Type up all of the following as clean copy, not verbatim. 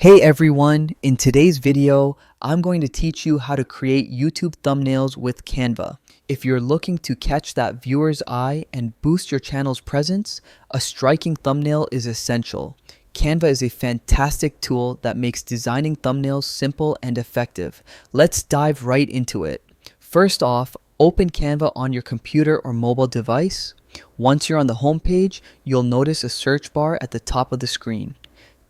Hey everyone, in today's video, I'm going to teach you how to create YouTube thumbnails with Canva. If you're looking to catch that viewer's eye and boost your channel's presence, a striking thumbnail is essential. Canva is a fantastic tool that makes designing thumbnails simple and effective. Let's dive right into it. First off, open Canva on your computer or mobile device. Once you're on the home page, you'll notice a search bar at the top of the screen.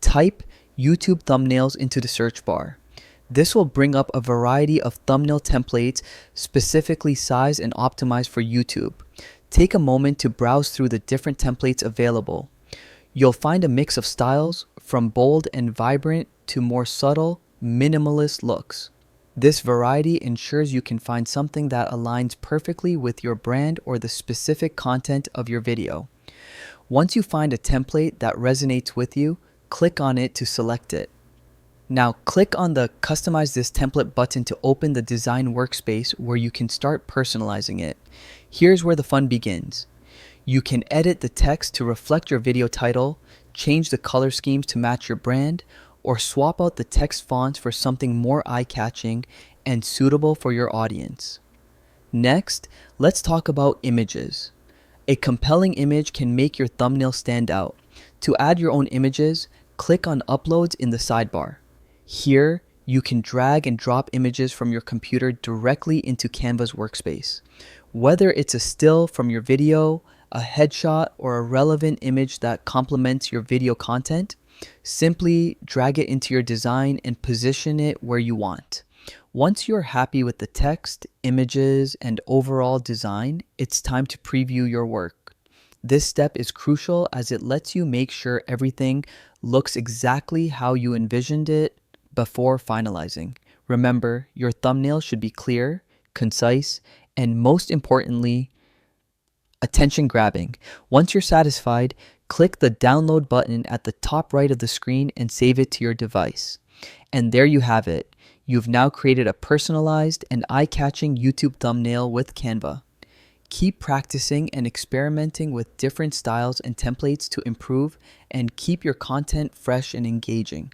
Type YouTube thumbnails into the search bar. This will bring up a variety of thumbnail templates specifically sized and optimized for YouTube. Take a moment to browse through the different templates available. You'll find a mix of styles from bold and vibrant to more subtle, minimalist looks. This variety ensures you can find something that aligns perfectly with your brand or the specific content of your video. Once you find a template that resonates with you, click on it to select it. Now click on the Customize this template button to open the design workspace where you can start personalizing it. Here's where the fun begins. You can edit the text to reflect your video title, change the color schemes to match your brand, or swap out the text fonts for something more eye-catching and suitable for your audience. Next, let's talk about images. A compelling image can make your thumbnail stand out. To add your own images, click on Uploads in the sidebar. Here, you can drag and drop images from your computer directly into Canva's workspace. Whether it's a still from your video, a headshot, or a relevant image that complements your video content, simply drag it into your design and position it where you want. Once you're happy with the text, images, and overall design, it's time to preview your work. This step is crucial as it lets you make sure everything looks exactly how you envisioned it before finalizing. Remember, your thumbnail should be clear, concise, and most importantly, attention-grabbing. Once you're satisfied, click the download button at the top right of the screen and save it to your device. And there you have it. You've now created a personalized and eye-catching YouTube thumbnail with Canva. Keep practicing and experimenting with different styles and templates to improve and keep your content fresh and engaging.